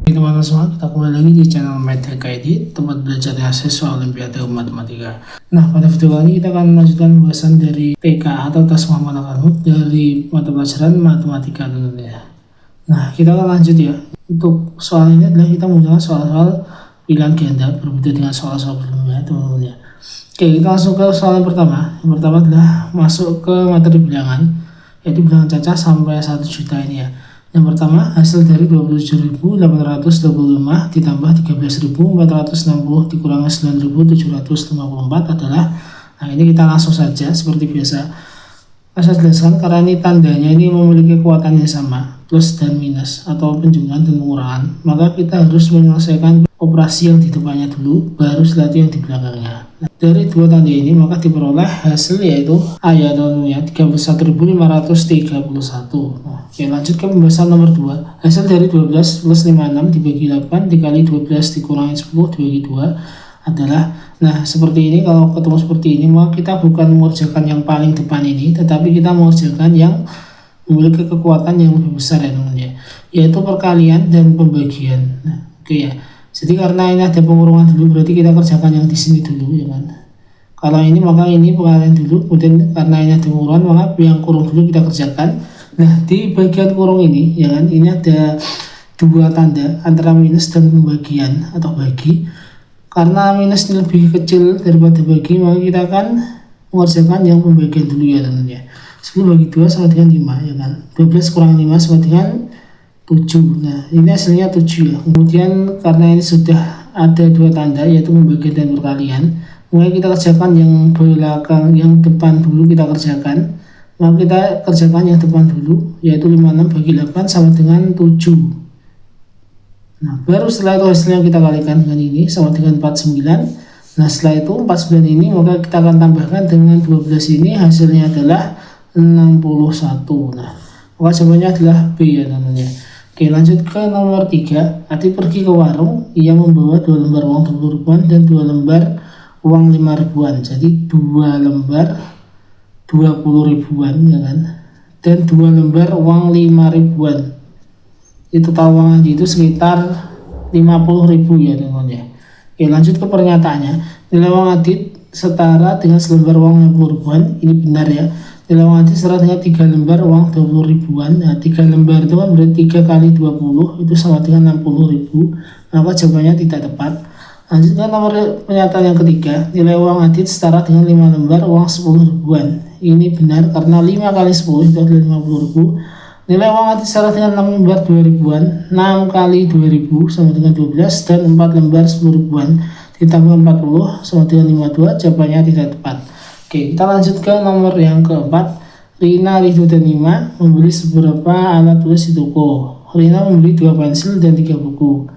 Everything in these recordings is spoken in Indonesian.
Teman-teman semua, kita kembali lagi di channel MedTech ID, tempat belajar siswa Olimpiade Matematika. Nah, pada video kali ini kita akan melanjutkan pembahasan dari TK atau tes Muhammad Al-Qanud dari mata pelajaran matematika tentunya. Nah, kita akan lanjut ya. Untuk soal ini adalah kita menggunakan soal-soal pilihan ganda, berbeda dengan soal-soal sebelumnya teman-teman ya. Oke, kita langsung ke soal yang pertama. Yang pertama adalah masuk ke materi bilangan, yaitu bilangan cacah sampai 1 juta ini ya. Yang pertama, hasil dari 27.825 ditambah 13.460 dikurangi 9.754 adalah, nah ini kita langsung saja seperti biasa. Saya jelaskan karena ini tandanya ini memiliki kekuatan yang sama, plus dan minus atau penjumlahan dan pengurangan, maka kita harus menyelesaikan operasi yang di depannya dulu, baru setelah itu yang di belakangnya. Nah, dari dua tanda ini maka diperoleh hasil yaitu A ya teman-teman, 31.531. Nah, oke, lanjut ke pembahasan nomor 2. Hasil dari 12 plus 56 dibagi 8 dikali 12 dikurangi 10 dibagi 2 adalah, nah seperti ini. Kalau ketemu seperti ini maka kita bukan mengerjakan yang paling depan ini, tetapi kita mengerjakan yang memiliki kekuatan yang lebih besar ya teman-teman ya, yaitu perkalian dan pembagian. Nah, oke ya. Jadi karena ini ada pengurangan dulu, berarti kita kerjakan yang di sini dulu ya kan. Kalau ini maka ini pengalihan dulu, kemudian karena ini ada pengurangan maka yang kurung dulu kita kerjakan. Nah, di bagian kurung ini ya kan, ini ada dua tanda antara minus dan pembagian atau bagi. Karena minus ini lebih kecil daripada bagi, maka kita akan mengerjakan yang pembagian dulu ya teman-teman ya. 10 bagi 2 sama dengan 5 ya kan. 12 kurang 5 sama dengan 7. Nah, ini hasilnya 7 ya. Kemudian karena ini sudah ada dua tanda yaitu pembagian dan perkalian, mulai kita kerjakan yang belakang, yang depan dulu kita kerjakan. Maka kita kerjakan yang depan dulu, yaitu 56 bagi 8 sama dengan 7. Nah, baru setelah itu hasilnya kita kalikan dengan ini sama dengan 49. Nah, setelah itu 49 ini maka kita akan tambahkan dengan 12 ini, hasilnya adalah 61. Nah, maka jawabannya adalah B ya namanya. Oke, lanjut ke nomor 3. Ati pergi ke warung, ia membawa 2 lembar uang 20 ribuan dan 2 lembar uang 5 ribuan. Jadi 2 lembar 20 ribuan ya kan, dan 2 lembar uang 5 ribuan. Itu total uang itu sekitar 50.000 ya teman-teman ya. Oke, lanjut ke pernyataannya. Nilai uang Adit setara dengan selembar uang 50 ribuan. Ini benar ya. Nilai uang Adit setara dengan 3 lembar uang 20 ribuan. Nah, 3 lembar itu kan berarti 3 kali 20 itu sama dengan 60.000. Maka jawabannya tidak tepat. Lanjutkan nomor pernyataan yang ketiga. Nilai uang Adit setara dengan 5 lembar uang 10 ribuan. Ini benar karena 5 kali 10 itu adalah 50.000. Nilai uang Adit setara dengan 6 lembar 2 ribuan. 6 kali 2000 sama dengan 12, dan 4 lembar 10 ribuan ditambah 40 sama dengan 52. Jawabannya tidak tepat. Oke, kita lanjut ke nomor yang keempat. Rina, Ridho, dan Ima membeli beberapa alat tulis di toko. Rina membeli 2 pensil dan 3 buku.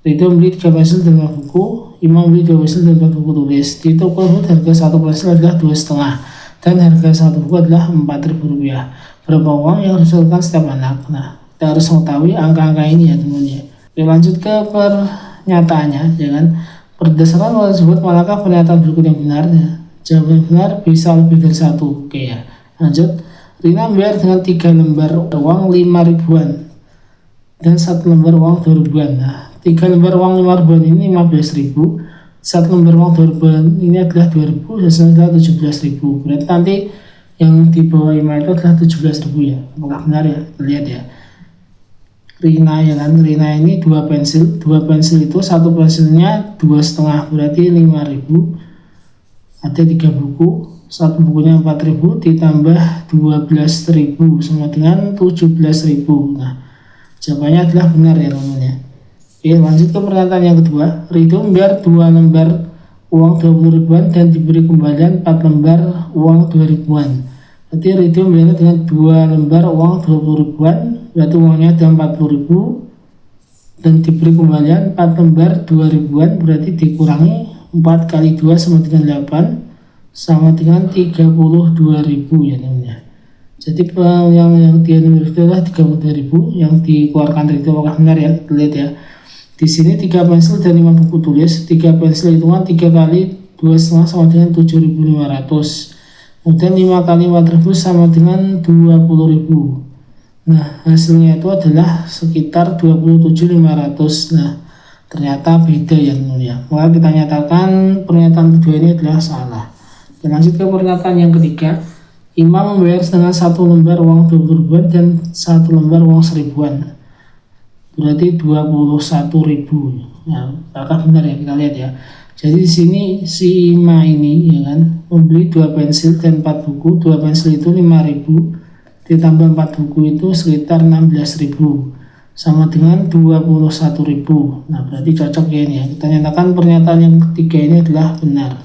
Ridho membeli 3 pensil dan 5 buku. Ima membeli 2 pensil dan 4 buku tulis. Di toko itu harga 1 pensil adalah 2,5 dan harga 1 buku adalah Rp4.000. Berapa uang yang harus disetorkan setiap anak? Nah, kita harus mengetahui angka-angka ini ya teman-teman ya. Oke, lanjut ke pernyataannya ya kan. Berdasarkan hal tersebut, manakah pernyataan berikut yang benar ya? Jawaban yang benar bisa lebih dari 1. Oke ya. Lanjut. Rina membayar dengan 3 lembar uang 5 ribuan dan 1 lembar uang 2 ribuan. Nah, 3 lembar uang 5 ribuan ini 15.000, 1 lembar uang 2 ribuan ini adalah 2.000, hasilnya adalah 17.000. Berarti nanti yang di bawah Ima itu adalah 17.000 ya. Apakah benar ya? Lihat ya. Rina ya kan. Rina ini 2 pensil. 2 pensil itu 1 pensilnya 2,5 berarti 5.000. Ada 3 buku. 1 bukunya 4.000 ditambah 12.000 sama dengan 17.000. Nah, jawabannya adalah benar ya teman-teman. Oke, lanjut ke pernyataan yang kedua. Ridho membayar 2 lembar uang 20 ribuan dan diberi kembalian 4 lembar uang 2 ribuan. Berarti Ridho membayar dengan 2 lembar uang 20 ribuan, berarti uangnya ada 40.000, dan diberi kembalian 4 lembar 2 ribuan, berarti dikurangi 4 kali 2 sama dengan 8 sama dengan 32.000 ya teman-teman. Jadi yang dia itu adalah 32.000 yang dikeluarkan Ridho. Apakah benar ya? Kita lihat ya. Di sini 3 pensil dan 5 buku tulis. 3 pensil hitungan 3 kali 2,5 sama dengan 7.500. Kemudian 5 kali 4.000 sama dengan 20.000. Nah, hasilnya itu adalah sekitar 27.500. Nah, ternyata beda ya teman-teman ya. Maka kita nyatakan pernyataan kedua ini adalah salah. Dan lanjut ke pernyataan yang ketiga. Imam membayar dengan 1 lembar uang 20 ribuan dan 1 lembar uang 1000-an. Berarti 21.000. Nah, apakah benar ya, kita lihat ya. Jadi di sini si Ima ini ya kan membeli 2 pensil dan 4 buku. 2 pensil itu 5.000 ditambah 4 buku itu sekitar 16.000 sama dengan 21.000. Nah, berarti cocok ya ini ya. Kita nyatakan pernyataan yang ketiga ini adalah benar.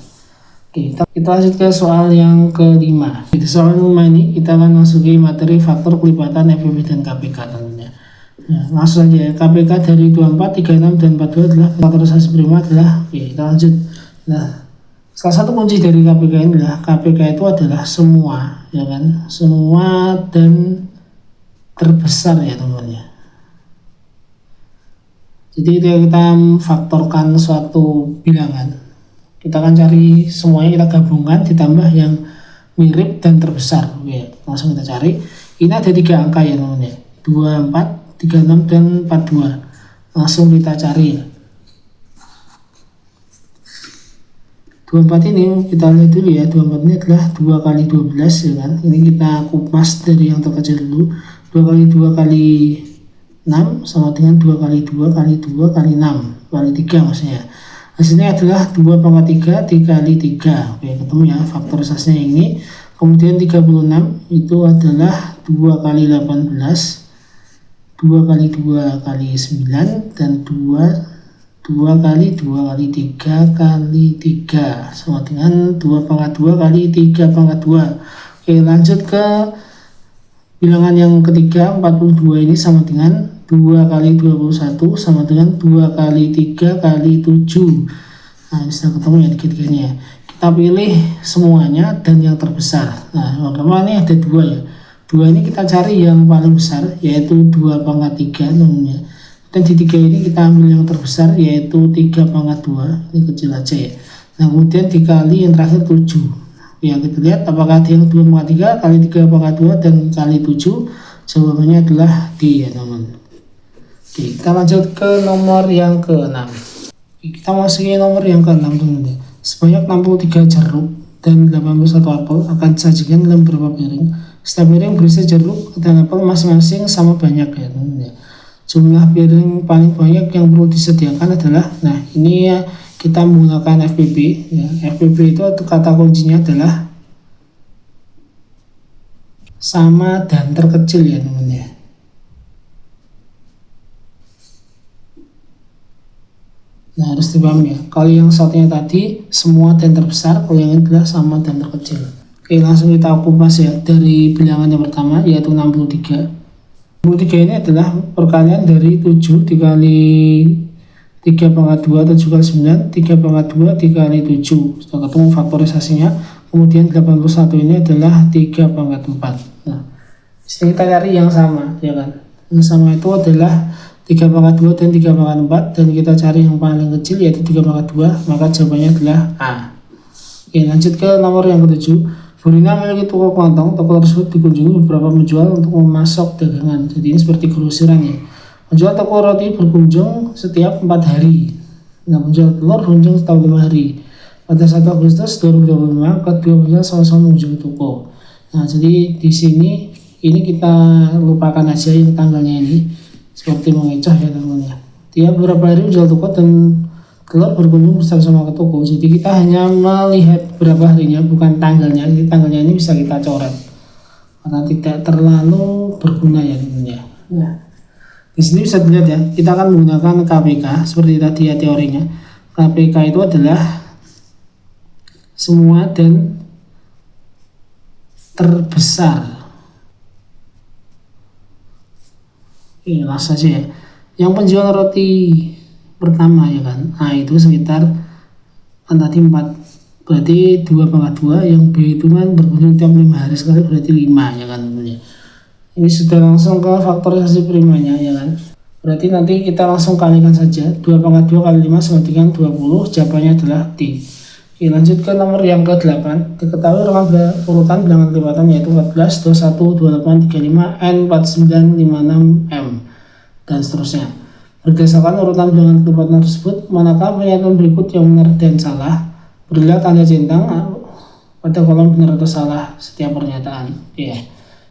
Oke, kita lanjut ke soal yang kelima. Di soal kelima ini kita akan masuki materi faktor kelipatan FPP dan KPK tentunya. Nah, langsung saja ya. KPK dari 24, 36, dan 42 adalah faktorisasi prima adalah. Oke, kita lanjut. Nah, salah satu kunci dari KPK ini adalah KPK itu adalah semua, ya kan? Semua dan terbesar ya teman-teman ya. Jadi kita faktorkan suatu bilangan. Kita akan cari semuanya, kita gabungkan ditambah yang mirip dan terbesar. Oke, langsung kita cari. Ini ada 3 angka ya teman-teman ya. 24, 36, dan 42. Langsung kita cari ya. 24 ini kita lihat dulu ya. 24 ini adalah 2 kali 12 ya kan. Ini kita kupas dari yang terkecil dulu. 2 kali 2 kali 6 sama dengan 2 kali 2 kali 2 kali 6 kali 3 maksudnya. Hasilnya adalah 2 pangkat 3 dikali 3. Oke, ketemu ya faktorisasinya ini. Kemudian 36 itu adalah 2 kali 18, 2 kali 2 kali 9, dan 2 kali 2 kali 3 kali 3 sama dengan 2 pangkat 2 kali 3 pangkat 2. Oke, lanjut ke bilangan yang ketiga. 42 ini sama dengan 2 kali 21 sama dengan 2 kali 3 kali 7. Nah, bisa ketemu ya tiga-tiganya ya. Kita pilih semuanya dan yang terbesar. Nah, pertama ini ada 2 ya. 2 ini kita cari yang paling besar, yaitu 2 pangkat 3 namanya. Dan di 3 ini kita ambil yang terbesar, yaitu 3 pangkat 2. Ini kecil aja ya. Nah, kemudian dikali yang terakhir 7. Ya, kita lihat apakah ada yang 2 pangkat 3 kali 3 pangkat 2 dan kali 7. Jawabannya adalah D ya teman. Oke, kita lanjut ke nomor yang ke-6. Kita masukin nomor yang ke-6 teman-teman. Sebanyak 63 jeruk dan 81 apel akan disajikan dalam beberapa piring. Setiap piring berisi jeruk dan apel masing-masing sama banyak ya teman-teman. Jumlah piring paling banyak yang perlu disediakan adalah, nah ini ya, kita menggunakan FPP ya. FPP itu kata kuncinya adalah sama dan terkecil ya teman-teman ya. Nah, harus dipahami ya. Kalau yang satunya tadi semua dan terbesar, kalau yang ini adalah sama dan terkecil. Oke, langsung kita kupas ya dari bilangan yang pertama, yaitu 63. 63 ini adalah perkalian dari 7 dikali 3 pangkat 2, 7 kali 9, 3 pangkat 2 dikali 7. Setelah ketemu faktorisasinya, kemudian 81 ini adalah 3 pangkat 4. Nah, setelah kita cari yang sama, ya kan. Yang sama itu adalah 3 pangkat 2 dan 3 pangkat 4, dan kita cari yang paling kecil yaitu 3 pangkat 2, maka jawabannya adalah A. Oke, lanjut ke nomor yang ke-7. Burina memiliki toko kelontong. Toko tersebut dikunjungi beberapa penjual untuk memasok dagangan. Jadi ini seperti grosiran ya. Penjual toko roti berkunjung setiap 4 hari. Nah, penjual telur berkunjung setiap 5 hari. Pada 1 Agustus 2025, kedua penjual sama-sama mengunjungi toko. Nah, jadi di sini ini kita lupakan aja yang tanggalnya ini. Seperti mengecoh ya teman-teman ya. Tiap beberapa hari menjual toko dan telur berkunjung bersama-sama ke toko. Jadi kita hanya melihat berapa harinya, bukan tanggalnya. Jadi tanggalnya ini bisa kita coret karena tidak terlalu berguna ya teman-teman ya. Nah, di sini bisa dilihat ya, kita akan menggunakan KPK seperti tadi ya teorinya. KPK itu adalah semua dan terbesar. Oke, langsung saja ya. Yang penjual roti pertama ya kan, A itu sekitar kan tadi 4, berarti 2 pangkat 2. Yang B itu kan berkunjung tiap 5 hari sekali, berarti 5 ya kan teman-teman. Ini sudah langsung ke faktorisasi primanya ya kan. Berarti nanti kita langsung kalikan saja. 2 pangkat 2 kali 5 sama dengan 20. Jawabannya adalah D. Oke, lanjut ke nomor yang ke-8. Diketahui urutan bilangan kelipatan yaitu 14, 21, 28, 35, N, 49, 56, M, dan seterusnya. Berdasarkan urutan bilangan kelipatan tersebut, manakah pernyataan berikut yang benar dan salah? Berilah tanda centang pada kolom benar atau salah setiap pernyataan. Ya,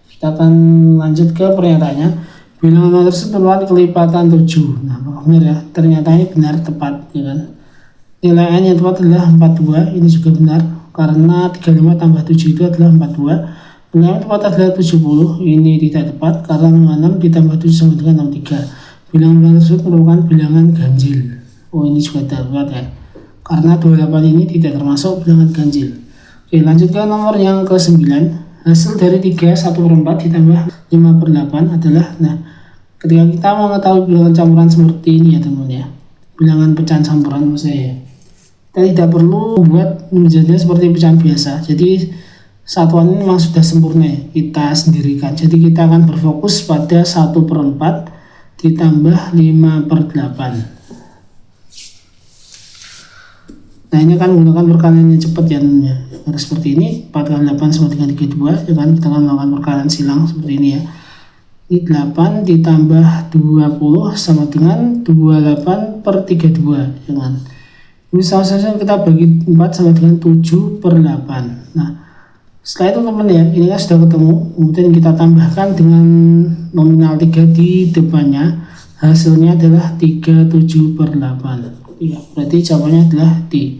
kita akan lanjut ke pernyataannya. Bilangan tersebut merupakan kelipatan 7. Nah, benar ya, ternyata ini benar tepat, ya kan? Nilai N yang tepat adalah 42, ini juga benar karena 35 tambah 7 itu adalah 42. Nilai yang tepat adalah 70, ini tidak tepat karena 56 ditambah 7 sama dengan 63. Bilangan tersebut merupakan bilangan ganjil. Oh, ini juga tidak tepat ya, karena 28 ini tidak termasuk bilangan ganjil. Oke, lanjut ke nomor yang ke-9. Hasil dari 3 1/4 ditambah 5/8 adalah, nah, ketika kita mengetahui bilangan campuran seperti ini ya teman-teman ya, bilangan pecahan campuran maksudnya ya, kita tidak perlu membuat menjadinya seperti pecahan biasa. Jadi satuan ini memang sudah sempurna ya, kita sendirikan. Jadi kita akan berfokus pada 1/4 ditambah 5/8. Nah, ini kan menggunakan perkalian yang cepat ya teman-teman. Harus seperti ini, 4 kali 8 sama dengan 32, ya kan? Kita akan melakukan perkalian silang seperti ini ya. Ini 8 ditambah 20 sama dengan 28/32, ya kan? Ini sama saja kita bagi 4 sama dengan 7/8. Nah, setelah itu teman ya, ini kan sudah ketemu. Kemudian kita tambahkan dengan nominal 3 di depannya. Hasilnya adalah 37/8. Ya, berarti jawabannya adalah D.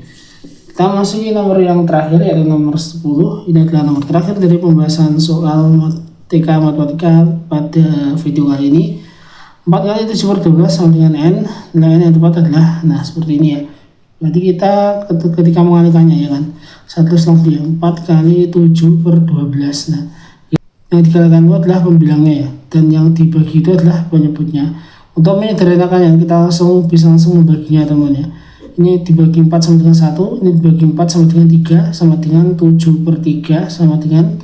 Kita masuki nomor yang terakhir yaitu nomor 10. Ini adalah nomor terakhir dari pembahasan soal TK Matematika pada video kali ini. 4 kali 7/12 sama dengan N. Nilai N yang tepat adalah, nah, seperti ini ya. Berarti kita ketika mengalihkannya ya kan, 4 kali 7/12. Nah, yang dikalikan itu adalah pembilangnya ya, dan yang dibagi itu adalah penyebutnya. Untuk menyederhanakannya, kita bisa langsung membaginya teman ya. Ini dibagi 4 sama dengan 1, ini dibagi 4 sama dengan 3, sama dengan 7/3, sama dengan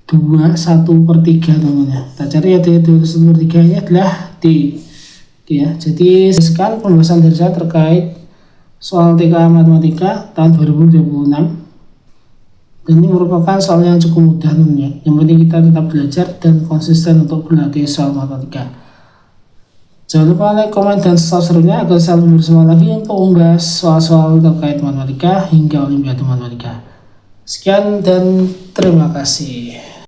1/3 teman ya. Kita cari ya, 1/3 ini adalah D. Ya, jadi sekian pembahasan dari saya terkait soal TK Matematika tahun 2026. Dan ini merupakan soal yang cukup mudah teman ya. Yang penting kita tetap belajar dan konsisten untuk berlatih soal matematika. Jangan lupa like, komen, dan subscribe serunya agar selalu bersama lagi untuk membahas soal-soal terkait matematika hingga Olimpiade Matematika. Sekian dan terima kasih.